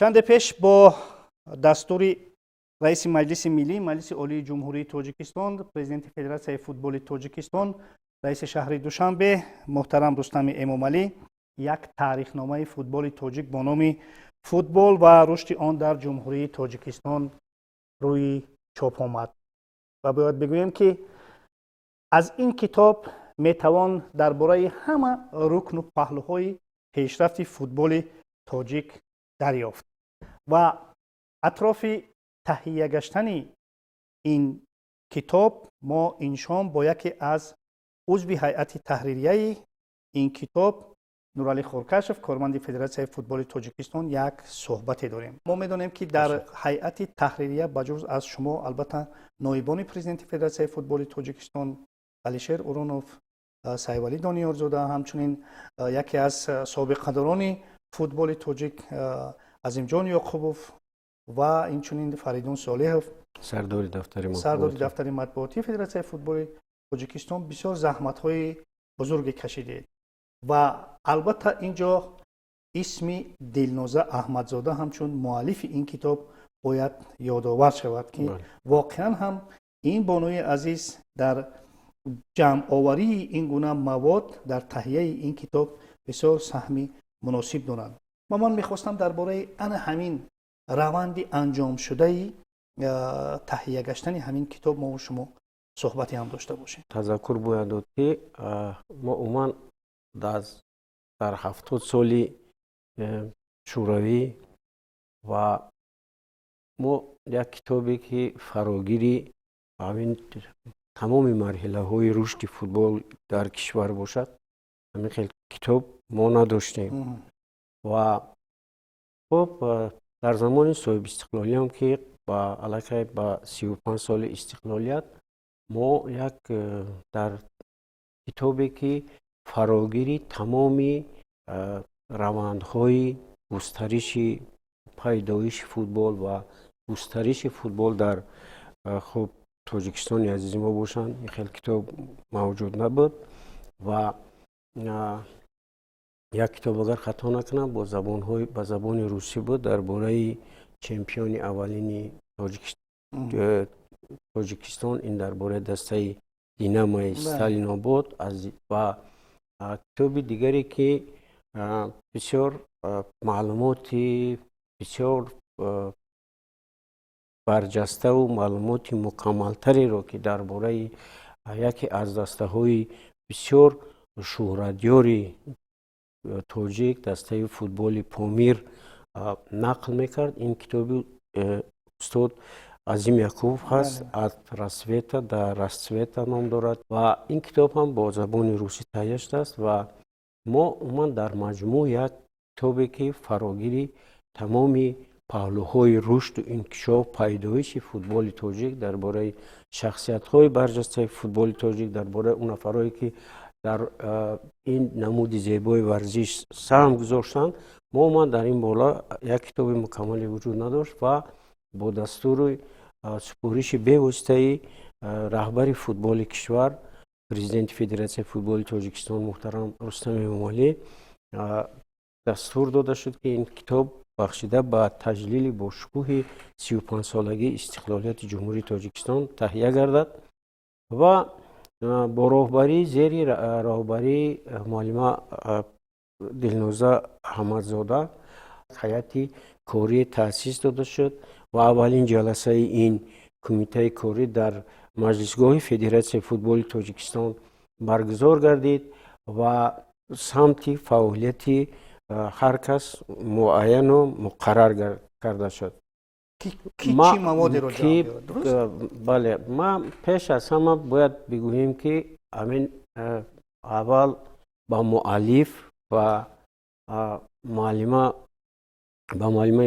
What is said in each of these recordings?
چند پیش با دستور رئیس مجلس ملی مجلس عالی جمهوری تاجیکستان، پرزیدنت فدراسیون فوتبال تاجیکستان، رئیس شهر دوشنبه محترم رستم امامعلی یک تاریخنامه فوتبال تاجیک با نام فوتبال و رشد آن در جمهوری تاجیکستان روی چاپ آمد و باید بگویم که از این کتاب میتوان درباره همه رکن و پهلوهای پیشرفت فوتبال تاجیک دریافت و اطراف تهیه گشتن این کتاب ما این شام با یکی از عضو هیئت تحریریه این کتاب نورعلی خورکشف، کارمند فدراسیون فوتبال تاجیکستان، یک صحبتی داریم. ما میدونیم که در هیئت تحریریه بجز از شما البته نایبان پرزیدنت فدراسیون فوتبال تاجیکستان علیشیر اورونوف، سایوالی دانیارزاده، همچنین یکی از سابقه‌داران فوتبال تاجیک عظیمجان یعقوبوف و اینچنین فریدون صالحов، سردار دفتر مطبوعاتی فدراسیون فوتبال تاجیکستان بسیار زحمت‌های بزرگی کشیدید و البته اینجا اسم دلنوزه احمدزاده همچون مؤلف این کتاب باید یادآور شود که واقعا هم این بانوی عزیز در جمع آوری این گونه مواد در تهیه این کتاب بسیار سهمی مناسب دارند و من میخواستم درباره همین روند انجام شده تهیه گشتن همین کتاب ما و شما صحبتی هم داشته باشیم. تذکر باید داد که ما عموما در 70 سالی شوروی و ما یک کتابی که فراگیری همین تمام مرحله های رشد فوتبال در کشور باشد، همین خیلی کتاب ما نداشتیم و خب در زمان صاحب استقلالی هم که با علاقه با 35 سال استقلالیت ما یک در کتابی که فراگیری تمامی روندهای گسترش پیدایش فوتبال و گسترش فوتبال در خب تاجیکستان عزیز ما باشند، این خیلی کتاب موجود نبود و یک کتاب اگر خطا نکنم با زبان روسی بود درباره چمپیون اولین تاجیکستان، این درباره دسته دینamo استالیناباد و کتاب دیگری که بسیار معلومات بسیار برجسته و معلومات مکملتری را که درباره یکی از دسته های بسیار شهرتیار تاجیک، دسته فوتبال پامیر نقل میکرد. این کتاب استاد عظیم یعقوب هست، از رسویتا در رسویتا نام دارد و این کتاب هم با زبان روسی تهیه شده است و ما در مجموع یک کتابی که فراگیری تمامی پهلوهای رشد و انکشاف پیدایش فوتبال تاجیک، درباره شخصیت‌های برجسته فوتبال تاجیک، درباره اون نفرایی که در این نمود زیبای ورزش سهم گذاشتند، ما در این بالا یک کتاب مکمل وجود نداشت و با دستور سپارش بی‌واسطه رهبر فوتبال کشور پرزیدنت فدراسیون فوتبال تاجیکستان محترم رستم امامعلی دستور داده شد که این کتاب بخشیده به تجلیل با شکوه 35 سالگی استقلالیت جمهوری تاجیکستان تهیه گردد و با راهبری زیر راهبری معلمه دلنوزه احمدزاده هیئت کاری تأسیس داده شد و اولین جلسه این کمیته کاری در مجلسگاه فدراسیون فوتبال تاجیکستان برگزار گردید و سمت فعالیت هر کس معین و مقرر کرده شد. چی مواد رو جمع بیارد؟ درست؟ بله، ما پیش از همه باید بگوییم که همین اول با مؤلف و معلمه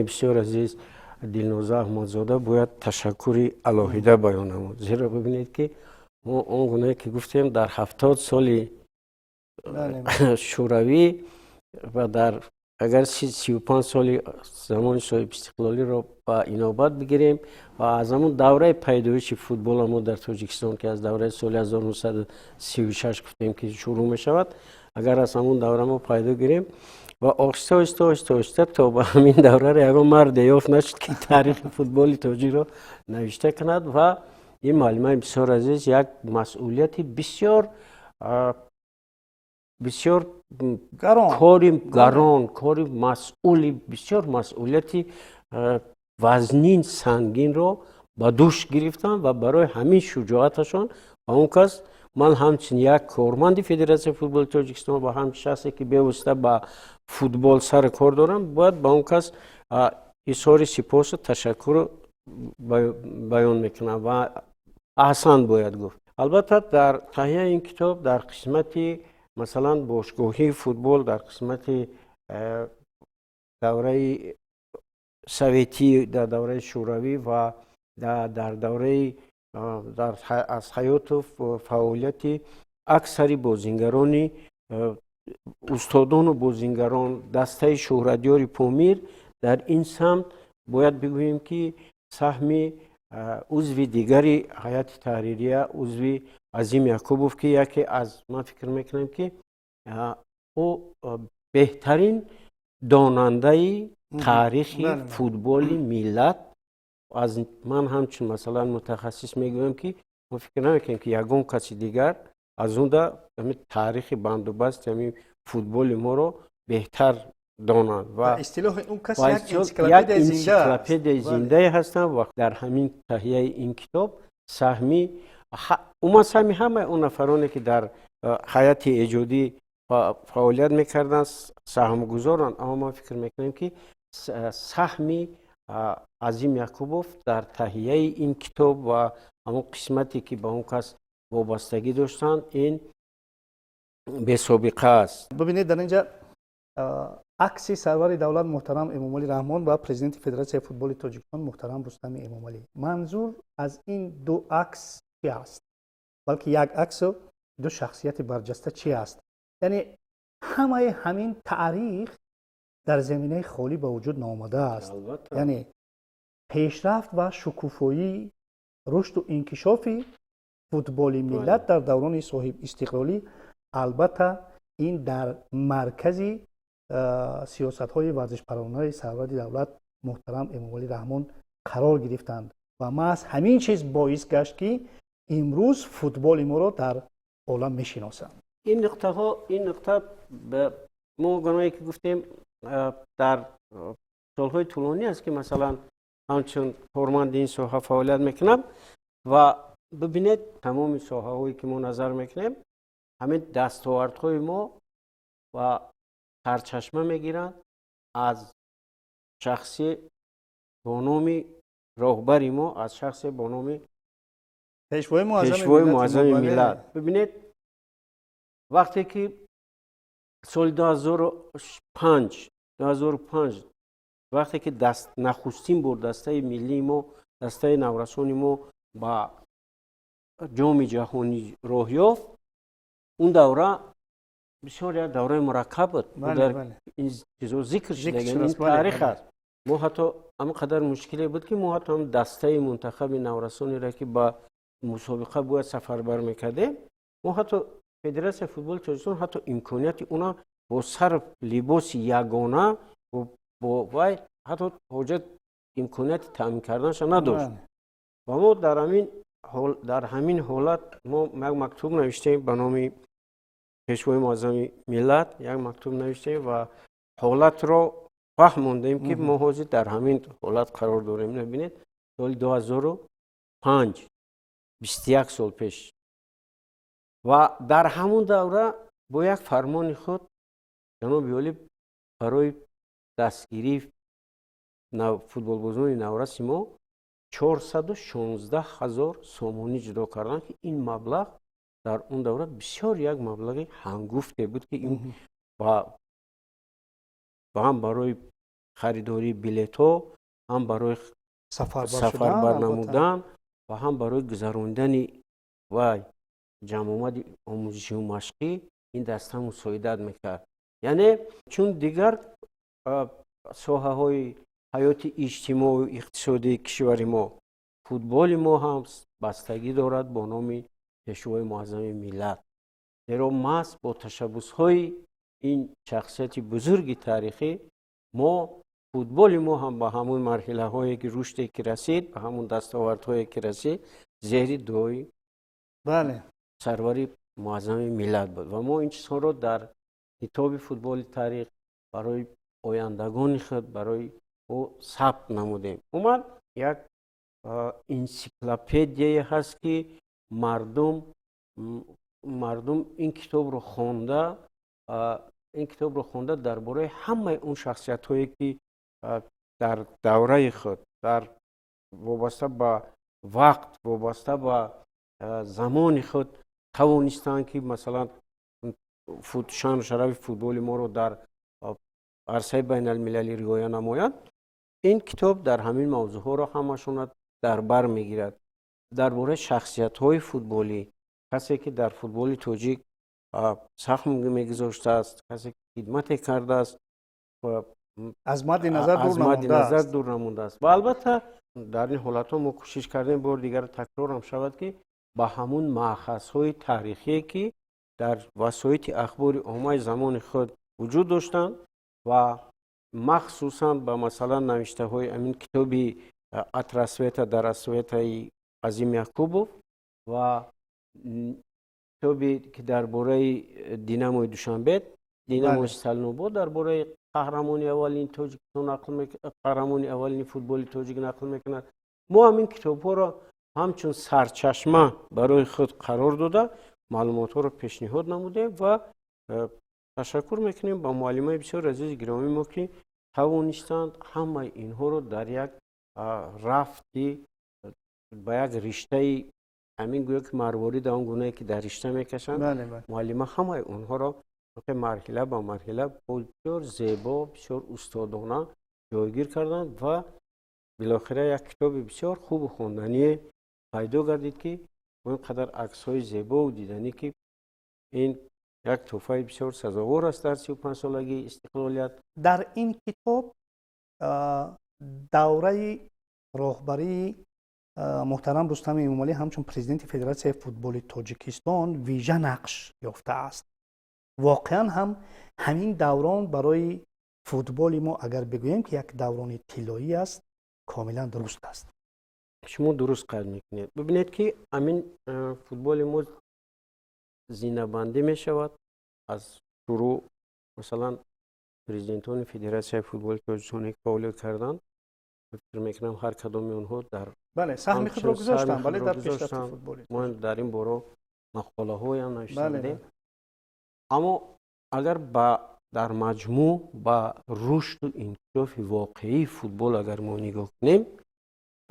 بسیار عزیز دلنوزه احمدزاده باید تشکر الهیده بیان نمود، زیرا ببینید که ما اون گونه که گفتیم در 70 سال شوروی و در اگر 35 سال زمان صاحب استقلالی را با اینابت بگیریم و از همون دوره پیدایش فوتبال ما در تاجیکستان که از دوره سال 1936 گفتیم که شروع می شود، اگر از همون دوره ما پیدا گیریم و آهسته آهسته تا به همین دوره یگان مرد یافت نشد که تاریخ فوتبال تاجیک را نوشته کند و این معلمان بسیار عزیز یک مسئولیت بسیار بسیار کاری گران، کاری مسئولی، بسیار مسئولیتی وزنین سنگین را به دوش گرفتن و برای همین شجاعتشان و اون کس من همچنین یک کارمند فدراسیون فوتبال تاجیکستان و هم شخصی که بیوسته با فوتبال سر کار دارم باید به اون کس اظهار سپاس و تشکر بیان میکنم و احسان باید گفت. البته در تهیه این کتاب در قسمت مثلا باشگاهی فوتبال در قسمت دوره سوویتی در دوره شوروی و در دوره از حیات و فعالیت اکثر بازیگران استادان و بازیگران دسته شهردیار پامیر در این سمت باید بگوییم که سهم عضو دیگری هیئت تحریریه عضو عظیم یعقوبوف که یکی از ما فکر میکنم که او بهترین داننده تاریخ فوتبال ملت از من همچون مثلا متخصص میگویم که ما فکر نمیکنیم که یگان کسی دیگر از اون در تاریخ بندوبست یعنی فوتبال ما رو بهتر دانند و اصطلاح اون کس یک انسیکلوپدی زنده هستند و در همین تهیه این کتاب سهمی سهمی همه اون نفرانی که در هیئت ایجادی فعالیت میکردن سهم گذارن، اما ما فکر میکنیم که سهمی عظیم یعقوبوف در تهیه این کتاب و همون قسمتی که به اون کس وابستگی داشتن این به سابقه است. ببینید در اینجا عکس سرور دولت محترم امامعلی رحمان و پرزیدنت فدراسیون فوتبال تاجیکستان محترم رستم امامعلی. منظور از این دو عکس چی است؟ بلکه یک عکس و دو شخصیت برجسته چی است؟ یعنی همین تاریخ در زمینه خالی به وجود نامده است. یعنی پیشرفت و شکوفایی رشد و انکشاف فوتبال ملت در دوران صاحب استقلالی، البته این در مرکز سیاست‌های ورزشپرانه سرور دولت محترم امامعلی رحمان قرار گرفتند و ما از همین چیز باعث گشت که امروز فوتبال ما را در عالم میشناسند. این نقطه به ما گناهی که گفتیم در سالهای طولانی است که مثلا همچون کارمند این ساحه فعالیت میکنم و ببینید تمام ساحه هایی که ما نظر میکنیم همین دستاوردهای ما و سرچشمه میگیرند از شخصی با نام راهبر ما، از شخص با نام پیشوای معظم ملت. ببینید وقتی که سال 2005 وقتی که نخستین بار دسته ملی ما، دسته نورسان ما با جام جهانی راه یافت، اون دوره بسیار یک دوره مرکب بود. در این چیزا ذکر شده، این تاریخ است. ما حتی همقدر مشکلی بود که ما حتی دسته منتخب نورسانی را که با مسابقه باید سفربر میکردیم، ما حتی فدراسیون فوتبال تاجیکستان حتی امکانیت اونا با سر لباس یگانه و حتی حاجت امکانیت تامین کردنش نداشت. و ما در همین حالت ما یک مکتوب نوشتیم به نام پیشوای معظم ملت، یک مکتوب نوشتیم و حالت را فهموندیم که ما حاضر در همین حالت قرار داریم. ببینید سال 2005 21 سال پیش و در همون دوره با یک فرمان خود جناب والی برای دستگیری فوتبال بازان نورس ما 416,000 سومانی جدا کردن که این مبلغ در اون دوره بسیار یک مبلغ هنگفته بود که این با هم برای خریداری بلیط ها، هم برای سفر برنمودن و هم برای گذراندن و جمع آمد آموزشی و مشقی این دسته مساعدت میکرد. یعنی چون دیگر ساحه های حیات اجتماعی و اقتصادی کشور ما، فوتبال ما هم بستگی دارد با نام پیشوای معظم ملت. زیرا محض با تشبس های این شخصیت بزرگ تاریخی ما فوتبال ما هم با همون مرحله هایی که رشدی که رسید به همون دستاوردهایی که رسید زیر دوی بله سروری معظم ملت بود و ما این چیزها رو در کتاب فوتبال تاریخ برای آیندگان خود برای او ثبت نمودیم. اومد یک انسیکلوپدیایی هست که مردم این کتاب رو خونده درباره همه اون شخصیت هایی که در دوره خود در وابسته به وقت وابسته به زمان خود توانستند که مثلا شان و شرف فوتبال ما رو در عرصه بین المللی رعایت نمایند. این کتاب در همین موضوع ها را همشون در بر میگیرد. درباره شخصیت های فوتبالی، کسی که در فوتبال تاجیک سهم میگذاشته است، کسی که خدمت کرده است و از مد نظر دور نمونده است. و البته در این حالت ها ما کوشش کردیم بار دیگر تکرار هم شود که با همون مأخذ های تاریخی که در وسایط اخبار عامه زمان خود وجود داشتند و مخصوصا با مثلا نوشته های امین کتابی اتراسویتا در اسویتا عظیم یعقوبوف و کتابی که درباره دیناموی دوشنبه دیناموی سلنوبو درباره قهرمانی اولین تاجیکستان قهرمانی اولین فوتبال تاجیک نقل میکنند. ما همین کتاب ها را همچون سرچشمه برای خود قرار داده معلومات ها را پیشنهاد نموده و تشکر میکنیم با معلمای بسیار عزیز گرامی ما که توانستند همه اینها رو در یک رفتی با یک رشته همین گویا که مروارید آن گونه که در رشته میکشند. معلم همه اونها را مرحله با مرحله بسیار زیبا بسیار استادانه جایگیر کردند و بالاخره یک کتاب بسیار خوب و خواندنی پیدا گردید که اینقدر عکس های زیبا و دیدنی که این یک تحفه بسیار سزاوار است در 35 سالگی استقلالیت. در این کتاب دوره راهبری محترم رستم امامعلی همچون پرزیدنت فدراسیون فوتبال تاجیکستان ویژه نقش یافته است. واقعا هم همین دوران برای فوتبال ما اگر بگوییم که یک دوران طلایی است کاملا درست است. شما درست قید میکنید. ببینید که همین فوتبال ما زینه‌بندی می شود از شروع مثلا پرزیدنتان فدراسیون فوتبال تاجیکستان که فعالیت کردند فکر میکنم هر کدام اونها در سهم خود را گذاشتن در پیشرفت فوتبال ما در این باره مقاله های هم نوشته بودیم. اما اگر در مجموع با رشد و انکشاف واقعی فوتبال اگر ما نگاه کنیم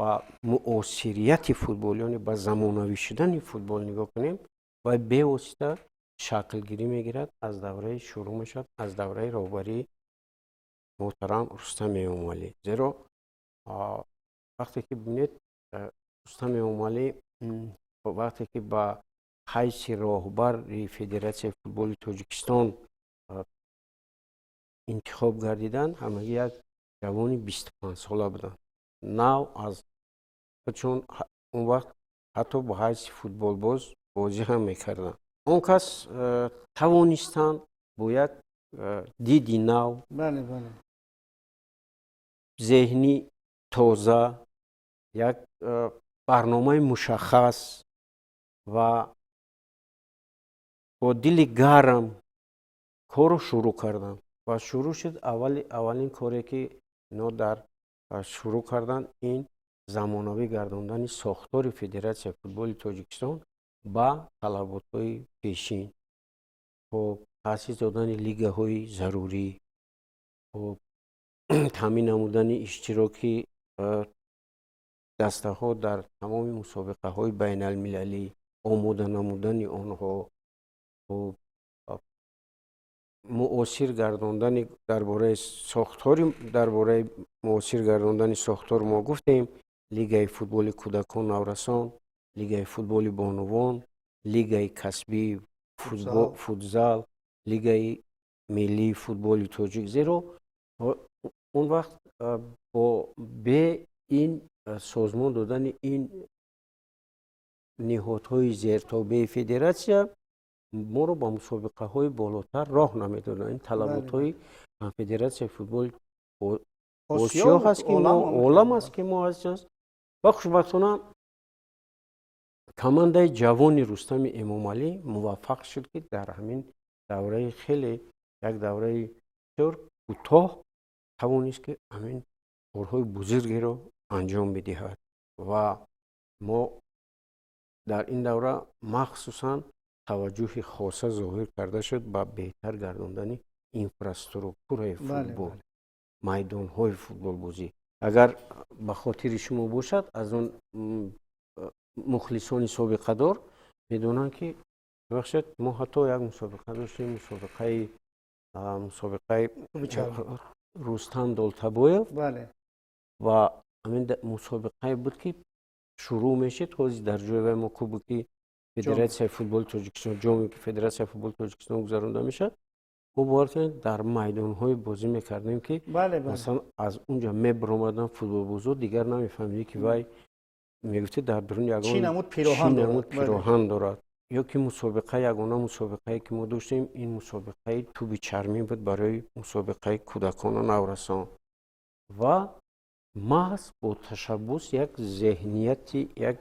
و مؤثریت فوتبال یعنی با زمانوی شدن فوتبال نگاه کنیم و به واسطه شکل گیری میگیرد از دوره شروع میشد از دوره راهبری محترم رستم امامعلی. زیرا وقتی که ببینید رستم امامعلی وقتی که با حیث راهبر فدراسیون فوتبال تاجیکستان انتخاب گردیدن همه یک جوان 25 ساله بودن. نو از چون اون وقت حتی با حیث فوتبال بازی هم میکردن. اون کس توانستند با یک دیدی نو ذهنی تازه یک برنامه مشخص و با دل گرم کارو شروع کردن و شروع شد اولین کاری که اینا در شروع کردن این زمانوی گرداندن ساختار فدراسیون فوتبال تاجیکستان با طلبات‌های پیشین و تأسیس دادن لیگ های ضروری و تامین نمودن اشتراکی دسته ها در تمام مسابقه های بین المللی آماده نمودن آنها و مؤثر گرداندن درباره مؤثر گرداندن ساختار ما گفتیم لیگ فوتبال کودکان نورسان، لیگ فوتبال بانوان، لیگ کسبی فوتزال، لیگ ملی فوتبال تاجیک. زیرا اون وقت به این سازمان دادن این نهادهای زیرتابع فدراسیون ما رو با مسابقه های بالاتر راه نمیدادن. این طلبات های فدراسیون فوتبال آسیا هست که ما عالم است که ما از و خوشبختانه کمانده جوان رستم امامعلی موفق شد که در همین دوره خیلی یک دوره بسیار کوتاه توانست که همین کارهای بزرگی رو انجام بدهد و ما در این دوره مخصوصا توجه خاصه ظاهر کرده شد به بهتر گرداندن اینفراستراکچور فوتبال، میدان های فوتبال بازی. اگر به خاطر شما باشد از اون مخلصان سابقه دار میدونن که ببخشید ما حتی یک مسابقه داشتیم، مسابقه رستم دالتبایف و همین مسابقه بود که شروع میشه توضیح در جای ما کوبکی فدراسیون فوتبال تاجیکستان، جامی که فدراسیون فوتبال تاجیکستان گذرانده میشه، ما باید در میدان های بازی میکردیم که مثلا از اونجا میبرامدن فوتبال بازو دیگر نمیفهمیدی که وای میگفتی در درون یگان چی نمود پیراهن دارد. یا که مسابقه یگانه مسابقه که ما داشتیم این مسابقه توپ چرمی بود برای مسابقه کودکان و نورسان و محض با تشبس یک ذهنیت، یک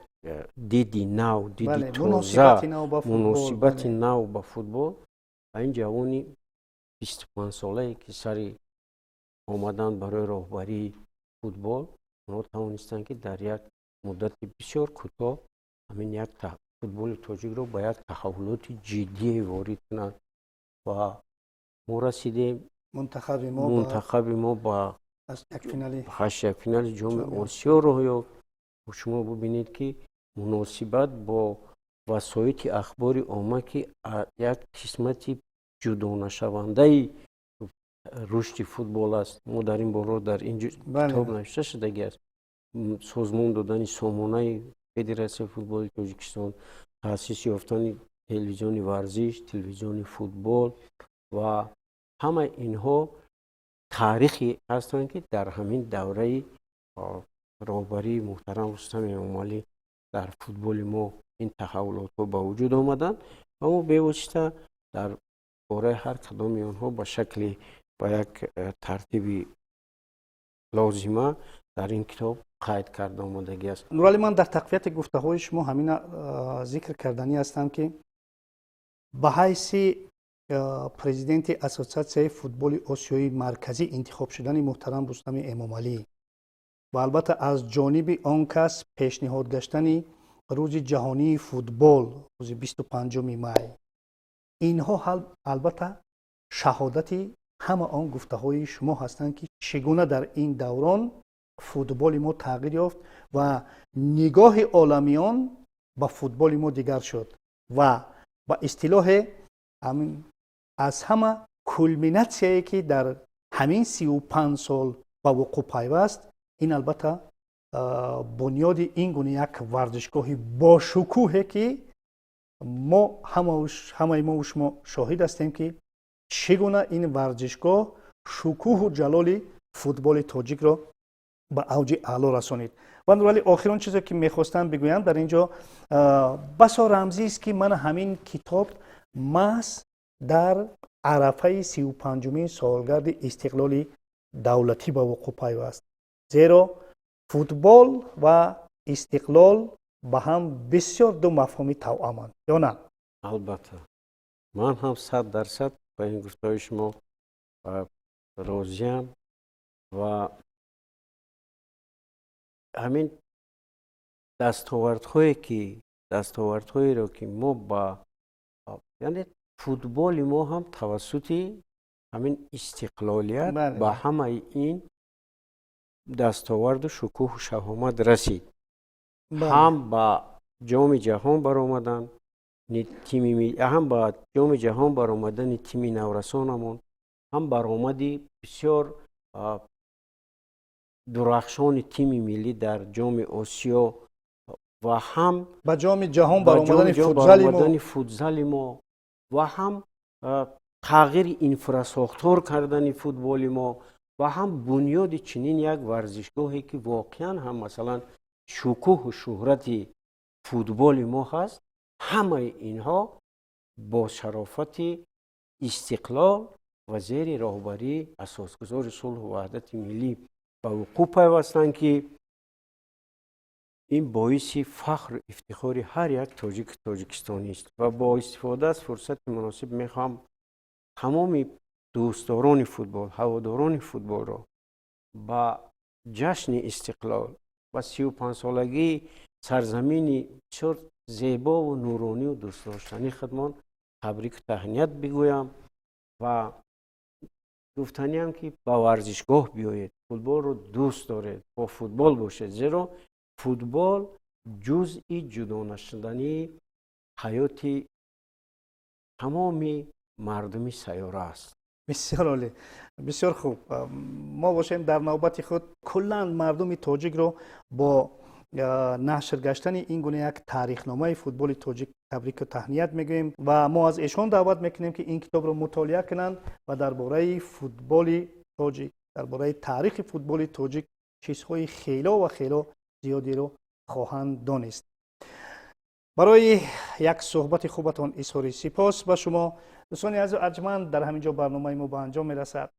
دیدی نو، دیدی تازه، مناسبت نو با فوتبال و این جوانی 25 ساله که سری آمدن برای راهبری فوتبال اونا توانستند که در یک مدت بسیار کوتاه همین یک فوتبال تاجیک رو با یک تحولات جدی وارد کنند و ما رسیدیم منتخب ما با یک فینال جام آسیا رو یا شما ببینید که مناسبت با وسایط اخبار عامه که یک قسمتی جدا نشونده رشد فوتبال است. ما در این باره در این کتاب نوشته شده است. سازمان دادن سامانه فدراسیون فوتبال تاجیکستان، تأسیس یافتن تلویزیون ورزش، تلویزیون فوتبال و همه اینها تاریخی هستند که در همین دوره راهبری محترم رستم امامعلی در فوتبال ما این تحولات ها به وجود آمدن و ما به واسطه در باره هر کدام آنها با شکل با یک ترتیب لازمه در این کتاب قید کرده آمدگی است. نورعلی، من در تقویت گفته های شما همین ذکر کردنی هستم که به حیث پرزیدنت اسوسیاسیون فوتبال آسیایی مرکزی انتخاب شدن محترم رستم امامعلی و البته از جانب آن کس پیشنهاد گشتن روز جهانی فوتبال روز 25 می، اینها البته شهادت همه آن گفته های شما هستند که چگونه در این دوران فوتبال ما تغییر یافت و نگاه عالمیان به فوتبال ما دیگر شد و با اصطلاح از همه کلمیناسیایی که در همین 35 سال با وقوع پیوست، این البته بنیاد این گونه یک ورزشگاه با شکوهه که ما همه ما و شما شاهد هستیم که چگونه این ورزشگاه شکوه و جلال فوتبال تاجیک را به اوج اعلا رسانید. و ولی آخرین چیزی که میخواستم بگویم در اینجا بسا رمزی است که من همین کتاب محض در عرفه 35مین سالگرد استقلال دولتی به وقوع پیوست، زیرا فوتبال و استقلال به هم بسیار دو مفهومی توأمند، یا نه؟ البته من هم 100% با این گفته‌های شما راضیم و همین دستاوردهایی رو که ما با یعنی فوتبال ما هم توسط همین استقلالیت با همه این دستاورد و شکوه و شهامت رسید. هم با جام جهان برآمدن هم با جام جهان برآمدن تیم نورسانمون، هم برآمدی بسیار درخشان تیم ملی در جام آسیا و هم با جام جهان برآمدن فوتزال ما و هم تغییر اینفراستراکچور کردن فوتبال ما و هم بنیاد چنین یک ورزشگاهی که واقعا هم مثلا شکوه و شهرت فوتبال ما هست. همه اینها با شرافت استقلال و زیر راهبری اساسگزار صلح و وحدت ملی به وقوع پیوستند که این باعث فخر و افتخار هر یک تاجیکستانی است و با استفاده از فرصت مناسب میخوام تمام دوستداران فوتبال، هواداران فوتبال را با جشن استقلال و 35 سالگی سرزمین بسیار زیبا و نورانی و دوست داشتنی خودمان تبریک و تهنیت بگویم و گفتنی هم که با ورزشگاه بیایید، فوتبال رو دوست دارید، با فوتبال باشید، زیرا فوتبال جزئی جدا نشدنی حیات تمام مردم سیاره است. بسیار عالی، بسیار خوب. ما باشیم در نوبت خود کلا مردم تاجیک رو با نشر گشتن این گونه یک تاریخنامه فوتبال تاجیک تبریک و تهنیت میگوییم و ما از ایشان دعوت میکنیم که این کتاب رو مطالعه کنند و درباره فوتبال تاجیک، درباره تاریخ فوتبال تاجیک چیزهای خیلی و خیلی زیادی رو خواهند دانست. برای یک صحبت خوبتان اظهار سپاس به شما دوستان عزیز ارجمند. در همینجا برنامه ما به انجام میرسد.